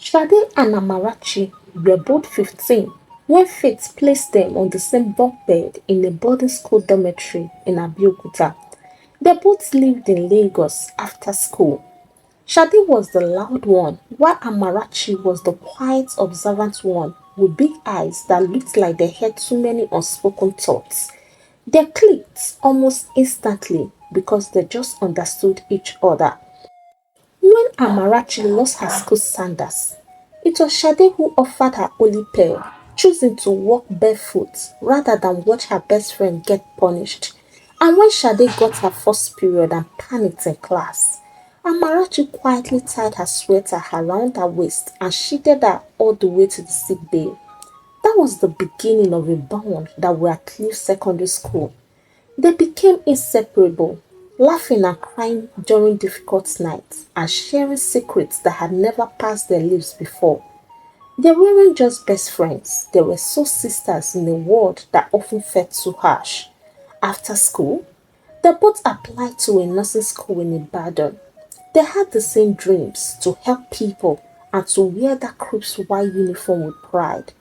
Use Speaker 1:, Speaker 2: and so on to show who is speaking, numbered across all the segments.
Speaker 1: Shade and Amarachi were both 15 when fate placed them on the same bunk bed in a boarding school dormitory in Abeokuta. They both lived in Lagos after school. Shade was the loud one, while Amarachi was the quiet, observant one with big eyes that looked like they had too many unspoken thoughts. They clicked almost instantly because they just understood each other. When Amarachi lost her school sandals, it was Shade who offered her holy pair, choosing to walk barefoot rather than watch her best friend get punished. And when Shade got her first period and panicked in class, Amarachi quietly tied her sweater around her waist and shielded her all the way to the sick bay. That was the beginning of a bond that would outlive secondary school. They became inseparable, laughing and crying during difficult nights and sharing secrets that had never passed their lips before. They weren't just best friends, they were soul sisters in a world that often felt too harsh. After school, they both applied to a nursing school in Ibadan. They had the same dreams to help people and to wear that crisp white uniform with pride.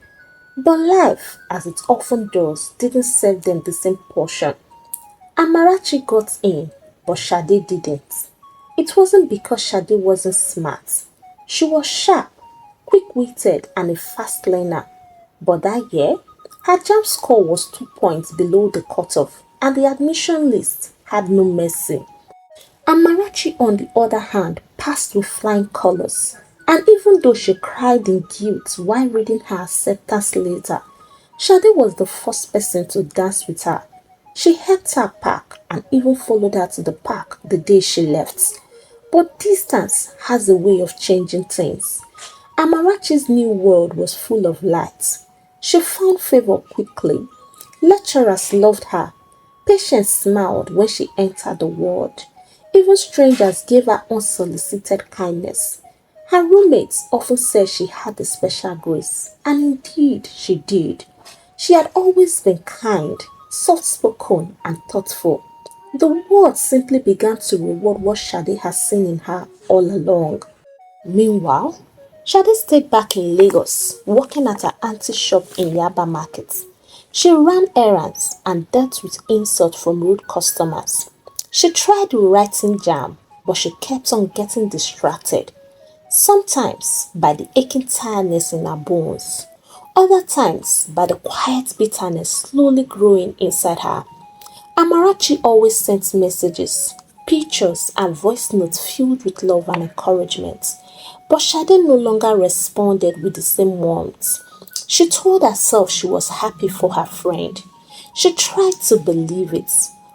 Speaker 1: But life, as it often does, didn't serve them the same portion. Amarachi got in, but Shade didn't. It wasn't because Shade wasn't smart. She was sharp, quick-witted, and a fast learner. But that year, her JAMB score was 2 points below the cutoff, and the admission list had no mercy. Amarachi, on the other hand, passed with flying colors, and even though she cried in guilt while reading her acceptance letter, Shade was the first person to dance with her. She helped her pack and even followed her to the park the day she left. But distance has a way of changing things. Amarachi's new world was full of light. She found favor quickly. Lecturers loved her. Patients smiled when she entered the ward. Even strangers gave her unsolicited kindness. Her roommates often said she had a special grace, and indeed she did. She had always been kind, soft-spoken, and thoughtful. The world simply began to reward what Shade had seen in her all along. Meanwhile, Shade stayed back in Lagos, working at her auntie's shop in Yaba Market. She ran errands and dealt with insults from rude customers. She tried rewriting jam, but she kept on getting distracted, sometimes by the aching tiredness in her bones, other times by the quiet bitterness slowly growing inside her. Amarachi always sent messages, pictures, and voice notes filled with love and encouragement, but Shade no longer responded with the same warmth. She told herself she was happy for her friend. She tried to believe it,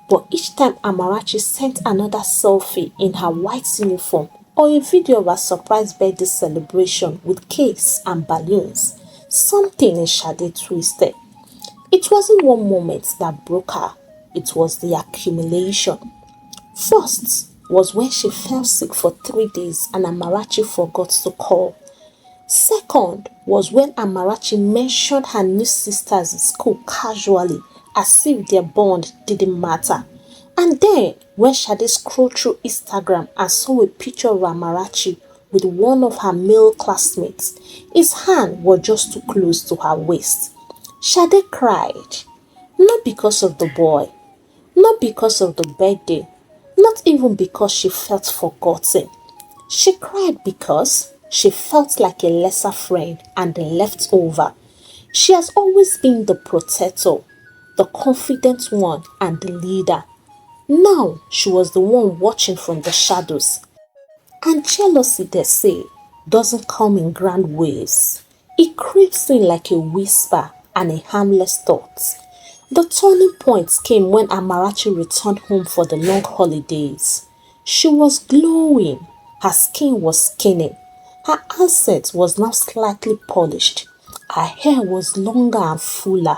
Speaker 1: but each time Amarachi sent another selfie in her white uniform or a video of her surprise birthday celebration with cakes and balloons, something in Shade twisted. It wasn't one moment that broke her, it was the accumulation. First was when she fell sick for 3 days and Amarachi forgot to call. Second was when Amarachi mentioned her new sisters in school casually as if their bond didn't matter. And then when Shade scrolled through Instagram and saw a picture of Amarachi with one of her male classmates, his hand was just too close to her waist. Shade cried, not because of the boy, not because of the birthday, not even because she felt forgotten. She cried because she felt like a lesser friend and a leftover. She has always been the protector, the confident one, and the leader. Now she was the one watching from the shadows. And jealousy, they say, doesn't come in grand waves. It creeps in like a whisper and a harmless thought. The turning point came when Amarachi returned home for the long holidays. She was glowing, her skin was skinny, her accent was now slightly polished, her hair was longer and fuller,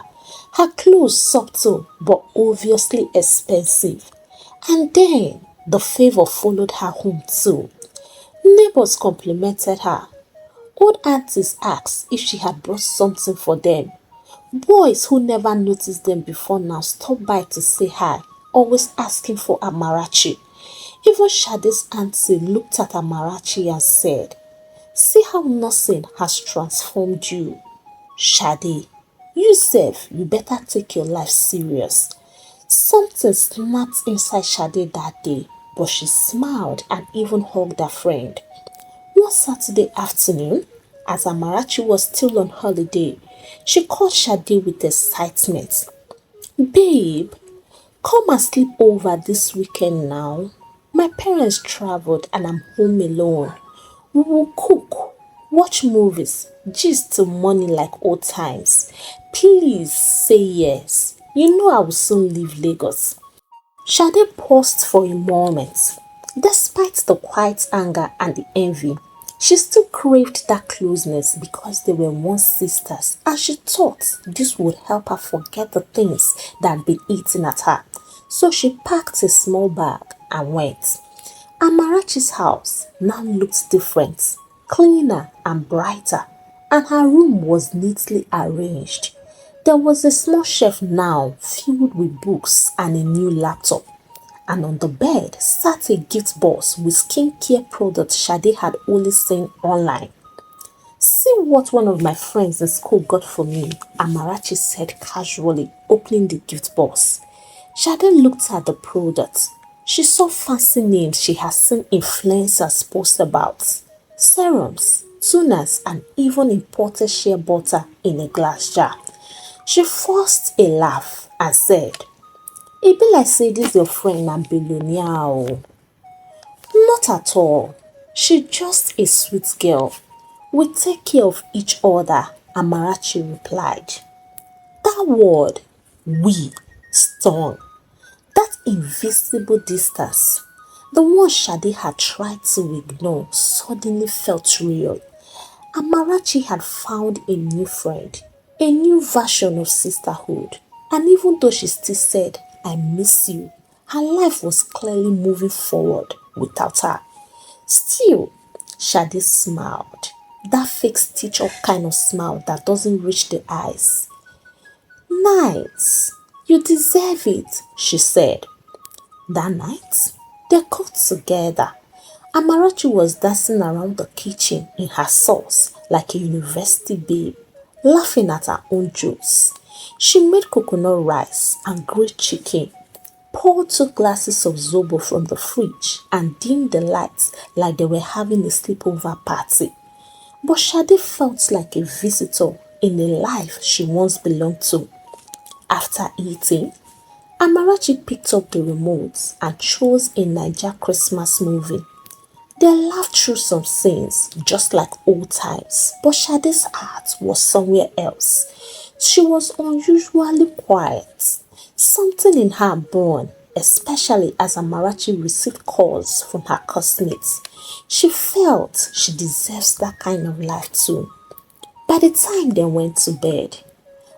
Speaker 1: her clothes subtle but obviously expensive. And then the favor followed her home too. Neighbors complimented her. Old aunties asked if she had brought something for them. Boys who never noticed them before now stopped by to say hi, always asking for Amarachi. Even Shade's auntie looked at Amarachi and said, See how nothing has transformed you. Shade, you sef, you better take your life serious. Something snapped inside Shade that day, but she smiled and even hugged her friend. One Saturday afternoon, as Amarachi was still on holiday, she called Shade with excitement. Babe, come and sleep over this weekend now. My parents traveled and I'm home alone. We will cook, watch movies, gist till morning like old times. Please say yes. You know I will soon leave Lagos. Shade paused for a moment. Despite the quiet anger and the envy, she still craved that closeness because they were once sisters and she thought this would help her forget the things that had been eating at her. So she packed a small bag and went. Amarachi's house now looked different, cleaner and brighter, and her room was neatly arranged. There was a small shelf now filled with books and a new laptop. And on the bed sat a gift box with skincare products Shade had only seen online. See what one of my friends in school got for me, Amarachi said casually, opening the gift box. Shade looked at the product. She saw fancy names she had seen influencers post about. Serums, tuners, and even imported shea butter in a glass jar. She forced a laugh and said, "E be like say this your friend na billionaire o." Not at all. She just a sweet girl. We take care of each other, Amarachi replied. That word, we, stung. That invisible distance, the one Shade had tried to ignore, suddenly felt real. Amarachi had found a new friend, a new version of sisterhood. And even though she still said, I miss you, her life was clearly moving forward without her. Still, Shade smiled. That fake stitch up kind of smile that doesn't reach the eyes. Nice. You deserve it, she said. That night, they cooked together. Amarachi was dancing around the kitchen in her sauce like a university babe, laughing at her own jokes. She made coconut rice and grilled chicken, poured 2 glasses of zobo from the fridge and dimmed the lights like they were having a sleepover party. But Shade felt like a visitor in a life she once belonged to. After eating, Amarachi picked up the remote and chose a Niger Christmas movie. They laughed through some scenes, just like old times, but Shade's heart was somewhere else. She was unusually quiet. Something in her burned, especially as Amarachi received calls from her classmates. She felt she deserves that kind of life too. By the time they went to bed,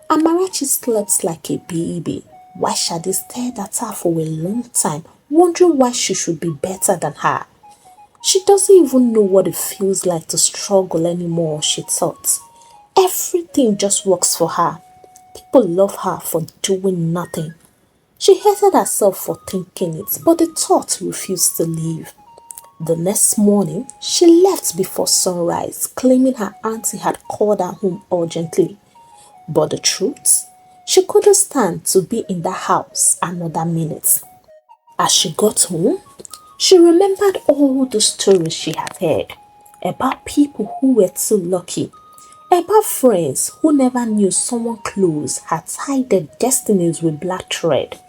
Speaker 1: Amarachi slept like a baby, while Shade stared at her for a long time, wondering why she should be better than her. She doesn't even know what it feels like to struggle anymore, she thought. Everything just works for her. People love her for doing nothing. She hated herself for thinking it, but the thought refused to leave. The next morning, she left before sunrise, claiming her auntie had called her home urgently. But the truth, she couldn't stand to be in the house another minute. As she got home, she remembered all the stories she had heard about people who were too lucky, about friends who never knew someone close had tied their destinies with black thread.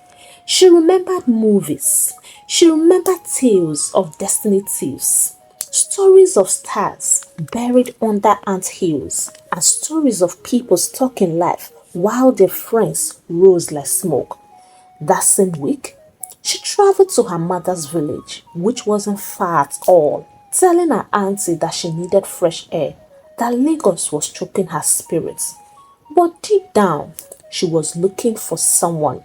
Speaker 1: She remembered movies. She remembered tales of destiny thieves, stories of stars buried under ant hills, and stories of people stuck in life while their friends rose like smoke. That same week, she traveled to her mother's village, which wasn't far at all, telling her auntie that she needed fresh air, that Lagos was choking her spirits. But deep down, she was looking for someone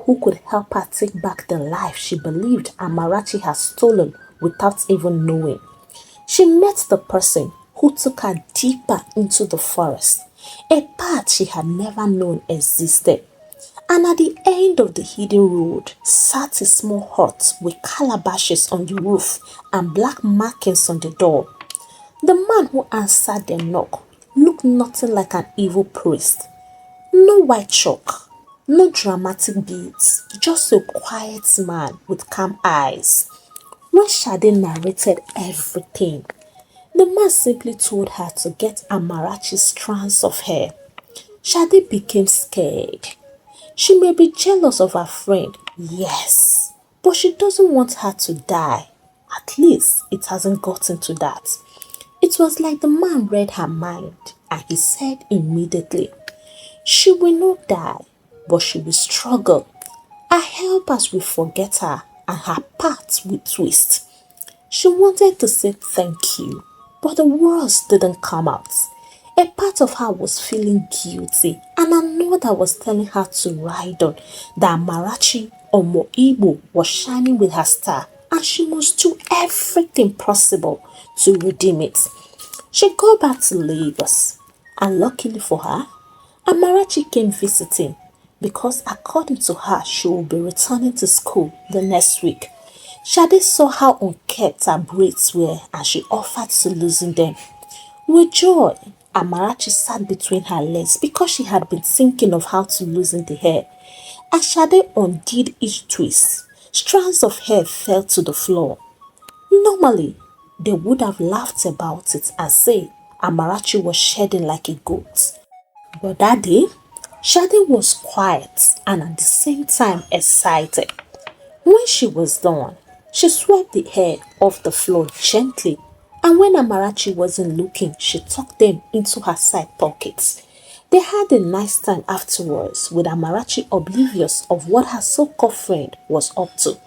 Speaker 1: who could help her take back the life she believed Amarachi had stolen without even knowing. She met the person who took her deeper into the forest, a path she had never known existed. And at the end of the hidden road sat a small hut with calabashes on the roof and black markings on the door. The man who answered the knock looked nothing like an evil priest. No white chalk, no dramatic beats, just a quiet man with calm eyes. When Shade narrated everything, the man simply told her to get Amarachi's strands of hair. Shade became scared. She may be jealous of her friend, yes, but she doesn't want her to die. At least it hasn't gotten to that. It was like the man read her mind and he said immediately, she will not die, but she will struggle. Her helpers will forget her and her path will twist. She wanted to say thank you, but the words didn't come out. A part of her was feeling guilty, and another was telling her to ride on. That Amarachi or Moibo was shining with her star, and she must do everything possible to redeem it. She got back to Lagos, and luckily for her, Amarachi came visiting because according to her, she will be returning to school the next week. Shade saw how unkempt her braids were and she offered to loosen them. With joy, Amarachi sat between her legs because she had been thinking of how to loosen the hair. As Shade undid each twist, strands of hair fell to the floor. Normally, they would have laughed about it and said Amarachi was shedding like a goat. But that day, Shade was quiet and at the same time excited. When she was done, she swept the hair off the floor gently, and when Amarachi wasn't looking, she tucked them into her side pockets. They had a nice time afterwards, with Amarachi oblivious of what her so-called friend was up to.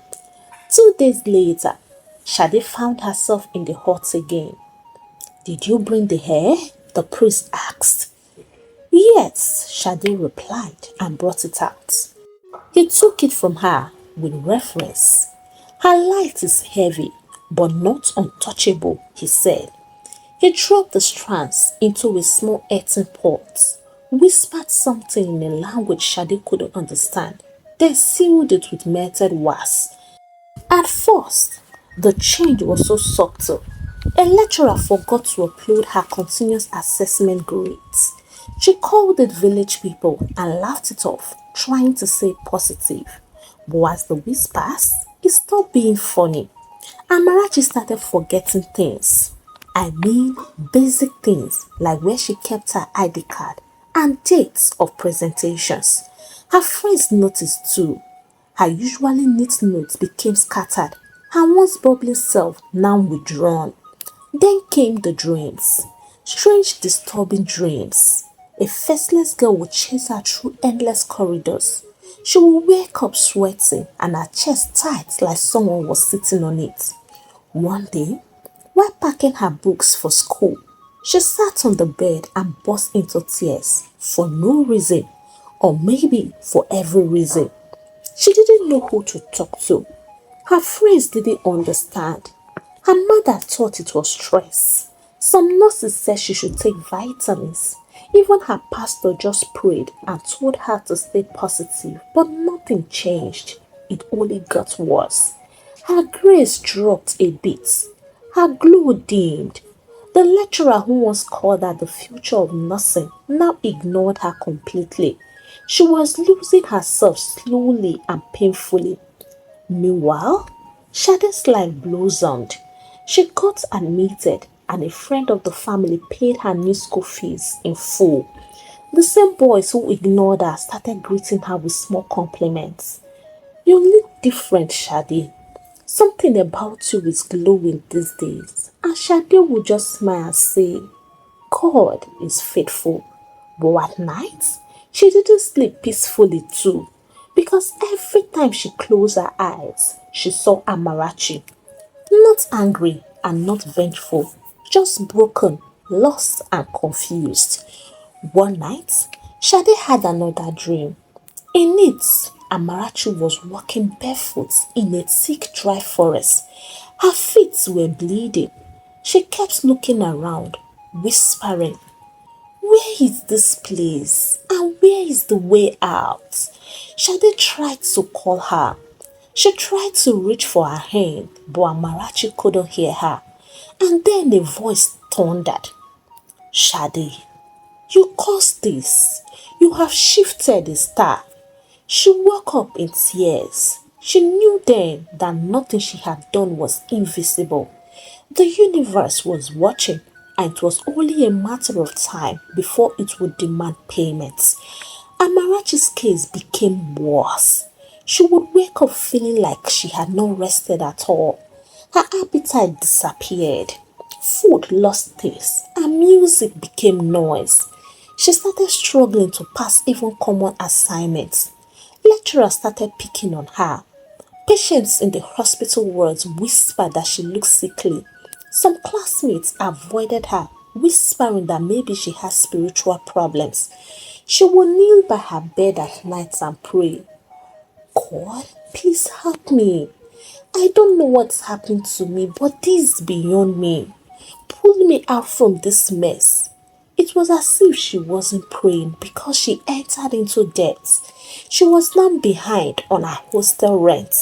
Speaker 1: 2 days later, Shade found herself in the hut again. Did you bring the hair? The priest asked. Yes, Shade replied and brought it out. He took it from her with reverence. Her light is heavy, but not untouchable, he said. He dropped the strands into a small earthen pot, whispered something in a language Shade couldn't understand, then sealed it with melted wax. At first, the change was so subtle. A lecturer forgot to upload her continuous assessment grades. She called the village people and laughed it off, trying to say positive. But as the weeks passed, it stopped being funny. Amarachi started forgetting things. I mean, basic things like where she kept her ID card and dates of presentations. Her friends noticed too. Her usually neat notes became scattered, her once bubbling self now withdrawn. Then came the dreams. Strange, disturbing dreams. A faceless girl would chase her through endless corridors. She would wake up sweating and her chest tight like someone was sitting on it. One day, while packing her books for school, she sat on the bed and burst into tears for no reason, or maybe for every reason. She didn't know who to talk to. Her friends didn't understand. Her mother thought it was stress. Some nurses said she should take vitamins. Even her pastor just prayed and told her to stay positive, but nothing changed. It only got worse. Her grace dropped a bit. Her glow dimmed. The lecturer who once called her the future of nursing now ignored her completely. She was losing herself slowly and painfully. Meanwhile, Shade's life blossomed. She got admitted and a friend of the family paid her new school fees in full. The same boys who ignored her started greeting her with small compliments. You look different, Shade. Something about you is glowing these days. And Shade would just smile and say, God is faithful. But at night, she didn't sleep peacefully too, because every time she closed her eyes, she saw Amarachi. Not angry and not vengeful, just broken, lost and confused. One night, Shade had another dream. In it, Amarachi was walking barefoot in a thick dry forest. Her feet were bleeding. She kept looking around, whispering, where is this place? And where is the way out? Shade tried to call her. She tried to reach for her hand, but Amarachi couldn't hear her. And then a voice thundered, "Shade, you caused this. You have shifted the star." She woke up in tears. She knew then that nothing she had done was invisible. The universe was watching, and it was only a matter of time before it would demand payments. Amarachi's case became worse. She would wake up feeling like she had not rested at all. Her appetite disappeared. Food lost taste, and music became noise. She started struggling to pass even common assignments. Lecturers started picking on her. Patients in the hospital wards whispered that she looked sickly. Some classmates avoided her, whispering that maybe she had spiritual problems. She would kneel by her bed at night and pray, "God, please help me. I don't know what's happened to me, but this is beyond me. Pull me out from this mess." It was as if she wasn't praying because she entered into debt. She was now behind on her hostel rent.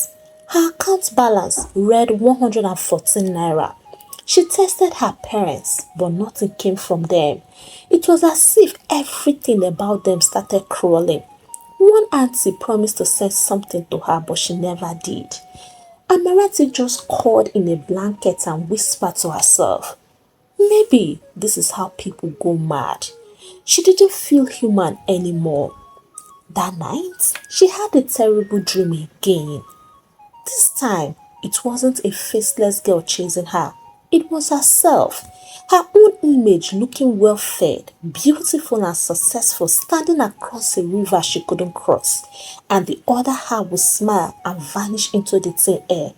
Speaker 1: Her account balance read 114 naira. She tested her parents, but nothing came from them. It was as if everything about them started crawling. One auntie promised to send something to her, but she never did. Amarachi just curled in a blanket and whispered to herself, "Maybe this is how people go mad." She didn't feel human anymore. That night, she had a terrible dream again. This time, it wasn't a faceless girl chasing her. It was herself. Her own image looking well fed, beautiful and successful, standing across a river she couldn't cross. And the other half would smile and vanish into the thin air.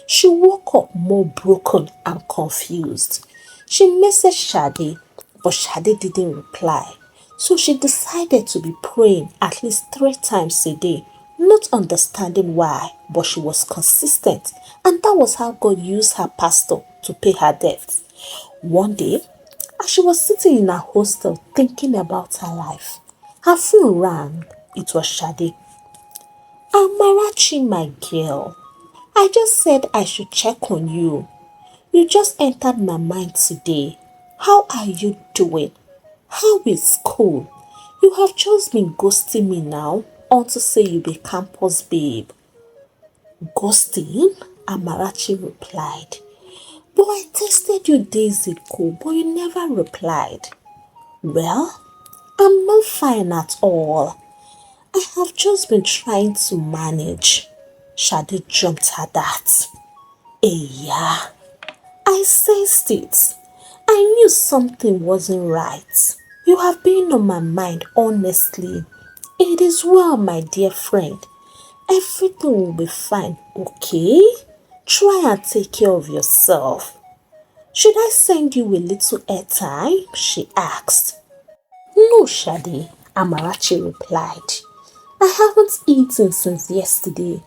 Speaker 1: She woke up more broken and confused. She messaged Shade, but Shade didn't reply. So she decided to be praying at least 3 times a day, not understanding why, but she was consistent, and that was how God used her pastor to pay her debts. One day, as she was sitting in her hostel thinking about her life, her phone rang. It was Shade. "Amarachi, my girl, I just said I should check on you. You just entered my mind today. How are you doing? How is school? You have just been ghosting me now on to say you be campus babe." "Ghosting?" Amarachi replied. "But I texted you days ago, but you never replied." "Well, I'm not fine at all. I have just been trying to manage." Shade jumped at that. Yeah, I sensed it. I knew something wasn't right. You have been on my mind, honestly. It is well, my dear friend. Everything will be fine, okay? Try and take care of yourself. "Should I send you a little airtime?" she asked. "No, Shade," Amarachi replied. "I haven't eaten since yesterday.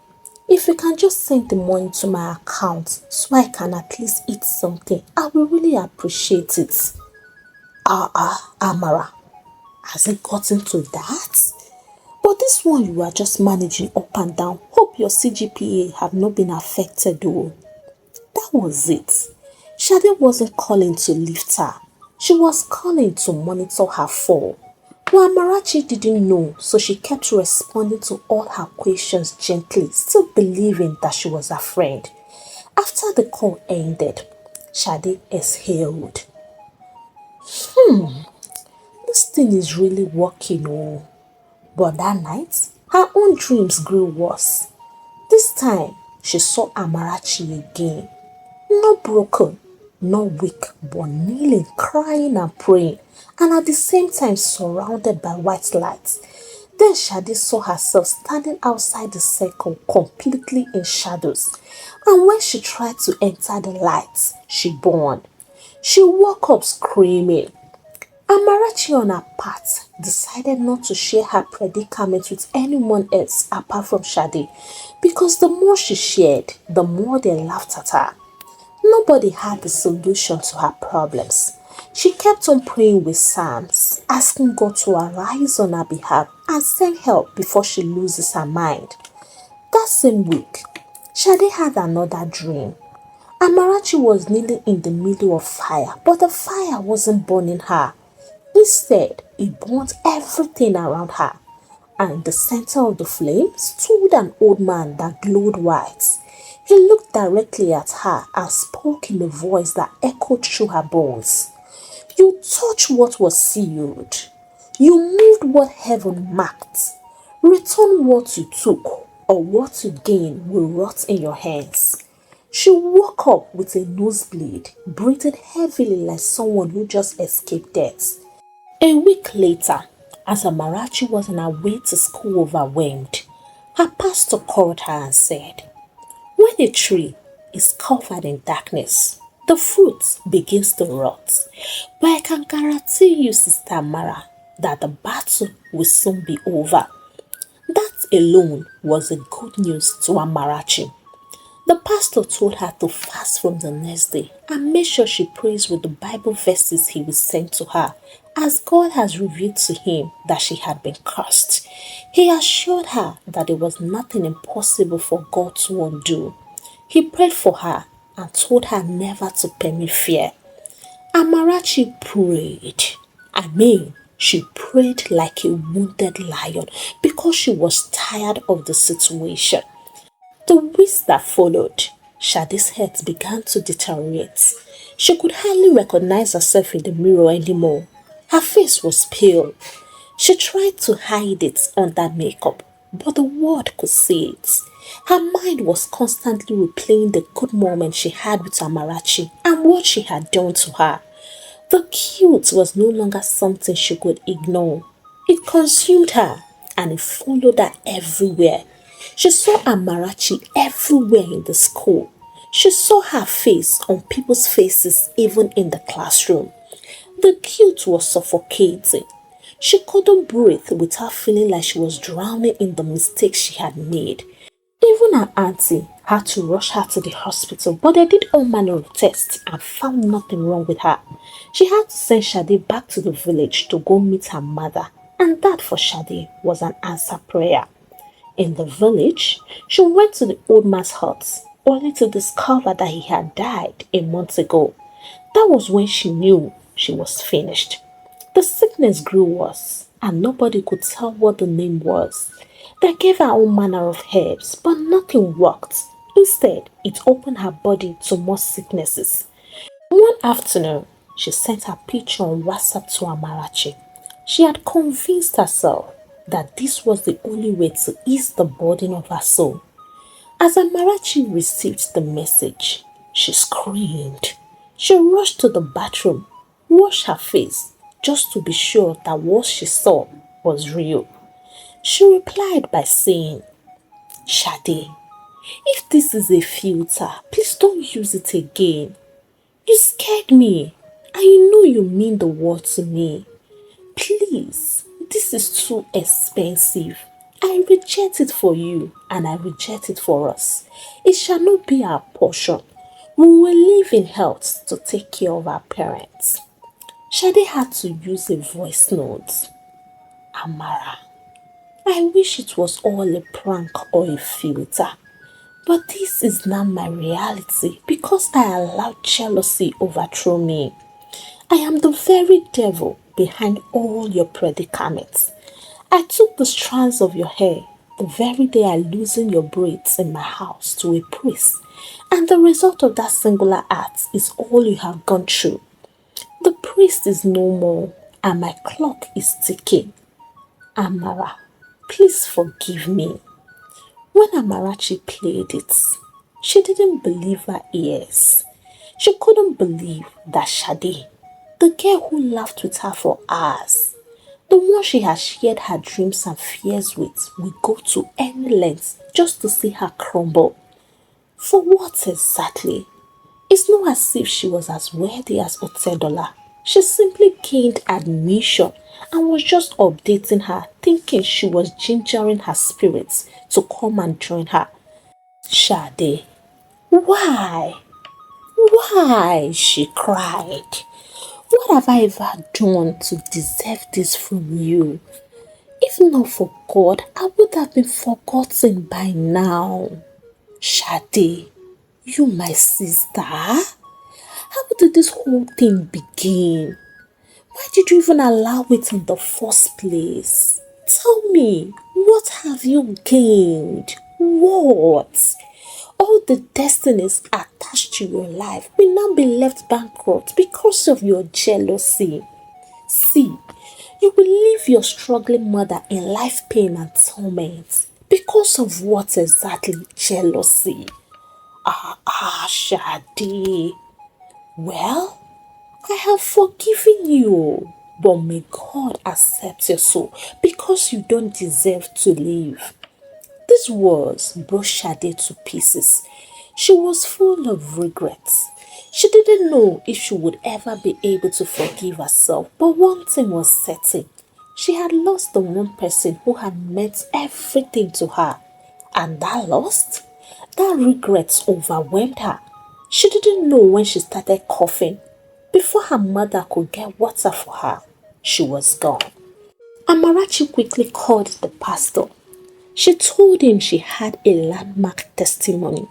Speaker 1: If you can just send the money to my account so I can at least eat something, I will really appreciate it." Amara, has it gotten to that? But this one you are just managing up and down. Hope your CGPA have not been affected though. That was it. Shade wasn't calling to lift her. She was calling to monitor her fall. Well, Amarachi didn't know, so she kept responding to all her questions gently, still believing that she was her friend. After the call ended, Shade exhaled. This thing is really working, oh. But that night, her own dreams grew worse. This time, she saw Amarachi again. Not broken, not weak, but kneeling, crying and praying, and at the same time surrounded by white lights. Then Shade saw herself standing outside the circle, completely in shadows. And when she tried to enter the lights, she burned. She woke up screaming. Amarachi on her part decided not to share her predicament with anyone else apart from Shade, because the more she shared, the more they laughed at her. Nobody had the solution to her problems. She kept on praying with psalms, asking God to arise on her behalf and send help before she loses her mind. That same week, Shade had another dream. Amarachi was kneeling in the middle of fire, but the fire wasn't burning her. Instead, it burnt everything around her. And in the center of the flame stood an old man that glowed white. He looked directly at her and spoke in a voice that echoed through her bones. You touched what was sealed. You moved what heaven marked. Return what you took, or what you gained will rot in your hands. She woke up with a nosebleed, breathing heavily like someone who just escaped death. A week later, as Amarachi was on her way to school overwhelmed, her pastor called her and said, when a tree is covered in darkness, the fruit begins to rot. But I can guarantee you, Sister Amara, that the battle will soon be over. That alone was a good news to Amarachi. The pastor told her to fast from the next day and make sure she prays with the Bible verses he would send to her, as God has revealed to him that she had been cursed. He assured her that there was nothing impossible for God to undo. He prayed for her and told her never to permit fear. Amarachi prayed. She prayed like a wounded lion because she was tired of the situation. The weeks that followed, Shade's health began to deteriorate. She could hardly recognize herself in the mirror anymore. Her face was pale. She tried to hide it under makeup, but the world could see it. Her mind was constantly replaying the good moments she had with Amarachi and what she had done to her. The guilt was no longer something she could ignore. It consumed her and it followed her everywhere. She saw Amarachi everywhere in the school. She saw her face on people's faces even in the classroom. The guilt was suffocating. She couldn't breathe without feeling like she was drowning in the mistakes she had made. Even her auntie had to rush her to the hospital, but they did all manner of tests and found nothing wrong with her. She had to send Shade back to the village to go meet her mother, and that for Shade was an answered prayer. In the village, she went to the old man's hut, only to discover that he had died a month ago. That was when she knew she was finished. The sickness grew worse, and nobody could tell what the name was. They gave her all manner of herbs, but nothing worked. Instead, it opened her body to more sicknesses. One afternoon, she sent her picture on WhatsApp to Amarachi. She had convinced herself that this was the only way to ease the burden of her soul. As Amarachi received the message, she screamed. She rushed to the bathroom, washed her face, just to be sure that what she saw was real. She replied by saying, Shade, if this is a filter, please don't use it again. You scared me, and you know you mean the world to me. Please, this is too expensive. I reject it for you, and I reject it for us. It shall not be our portion. We will live in health to take care of our parents. Shade had to use a voice note. Amara, I wish it was all a prank or a filter. But this is not my reality because I allowed jealousy overthrow me. I am the very devil behind all your predicaments. I took the strands of your hair the very day I loosened your braids in my house to a priest, and the result of that singular act is all you have gone through. The priest is no more, and my clock is ticking. Amara, please forgive me. When Amarachi played it, she didn't believe her ears. She couldn't believe that Shade, the girl who laughed with her for hours, the one she had shared her dreams and fears with, would go to any length just to see her crumble. For what exactly? It's not as if she was as worthy as Otedola. She simply gained admission and was just updating her, thinking she was gingering her spirits to come and join her. Shade, why? Why? She cried. What have I ever done to deserve this from you? If not for God, I would have been forgotten by now. Shade, You, my sister? How did this whole thing begin? Why did you even allow it in the first place? Tell me, what have you gained? What? All the destinies attached to your life will now be left bankrupt because of your jealousy. See, you will leave your struggling mother in life pain and torment because of what exactly? Jealousy. Shadi. Well, I have forgiven you, but may God accept your soul because you don't deserve to live. These words brought Sade to pieces. She was full of regrets. She didn't know if she would ever be able to forgive herself, but one thing was certain. She had lost the one person who had meant everything to her. And that regret overwhelmed her. She didn't know when she started coughing. Before her mother could get water for her, she was gone. Amarachi quickly called the pastor. She told him she had a landmark testimony.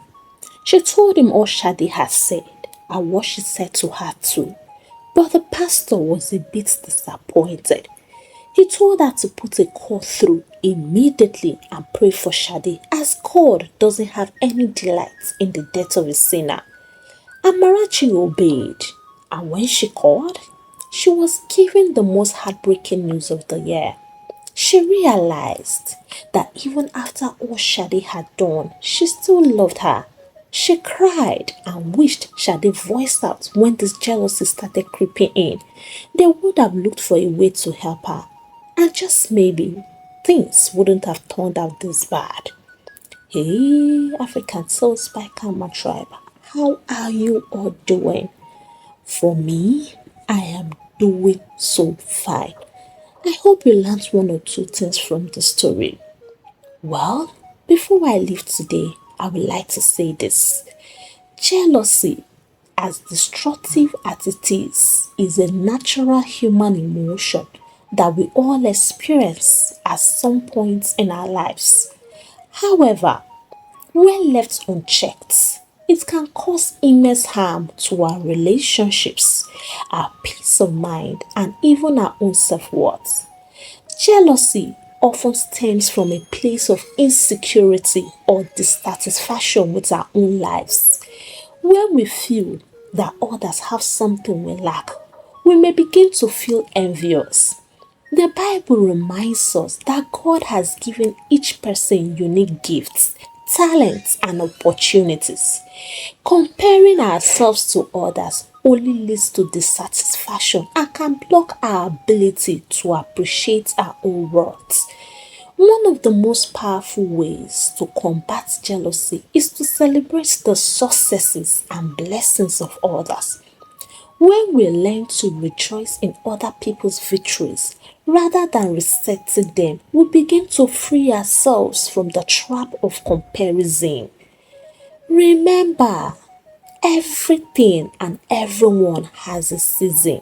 Speaker 1: She told him all Shadi had said and what she said to her too. But the pastor was a bit disappointed. He told her to put a call through immediately and pray for Shadi, as God doesn't have any delight in the death of a sinner. Amarachi obeyed, and when she called, she was given the most heartbreaking news of the year. She realized that even after all Shadi had done, she still loved her. She cried and wished Shadi voiced out when this jealousy started creeping in. They would have looked for a way to help her. And just maybe, things wouldn't have turned out this bad. Hey, African Soul Spike and my tribe, how are you all doing? For me, I am doing so fine. I hope you learned one or two things from the story. Well, before I leave today, I would like to say this. Jealousy, as destructive as it is a natural human emotion that we all experience at some point in our lives. However, when left unchecked, it can cause immense harm to our relationships, our peace of mind, and even our own self worth. Jealousy often stems from a place of insecurity or dissatisfaction with our own lives. When we feel that others have something we lack, we may begin to feel envious. The Bible reminds us that God has given each person unique gifts, talents, and opportunities. Comparing ourselves to others only leads to dissatisfaction and can block our ability to appreciate our own worth. One of the most powerful ways to combat jealousy is to celebrate the successes and blessings of others. When we learn to rejoice in other people's victories rather than resenting them, we begin to free ourselves from the trap of comparison. Remember, everything and everyone has a season.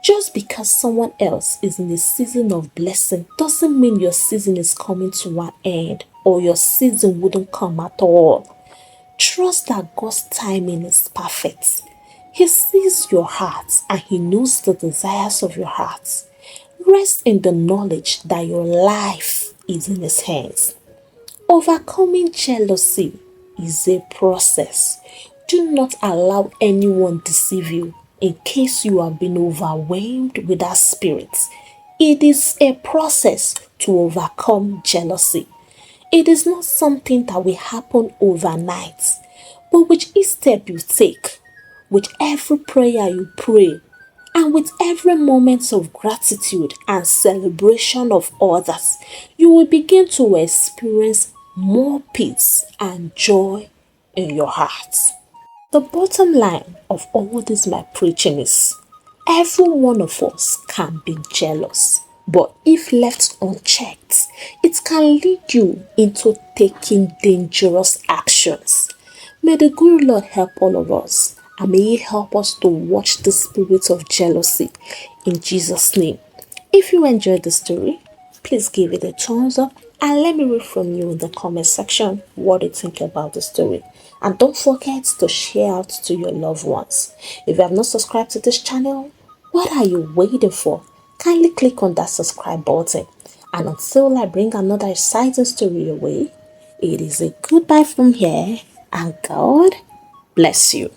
Speaker 1: Just because someone else is in a season of blessing doesn't mean your season is coming to an end or your season wouldn't come at all. Trust that God's timing is perfect. He sees your heart and He knows the desires of your heart. Rest in the knowledge that your life is in His hands. Overcoming jealousy is a process. Do not allow anyone deceive you in case you have been overwhelmed with that spirit. It is a process to overcome jealousy. It is not something that will happen overnight, but with each step you take, with every prayer you pray, and with every moment of gratitude and celebration of others, you will begin to experience more peace and joy in your heart. The bottom line of all this my preaching is every one of us can be jealous, but if left unchecked, it can lead you into taking dangerous actions. May the good Lord help all of us, and may He help us to watch the spirit of jealousy in Jesus' name. If you enjoyed the story, please give it a thumbs up And let me read from you in the comment section what you think about the story. And don't forget to share out to your loved ones. If you have not subscribed to this channel, what are you waiting for? Kindly click on that subscribe button. And until I bring another exciting story your way, it is a goodbye from here and God bless you.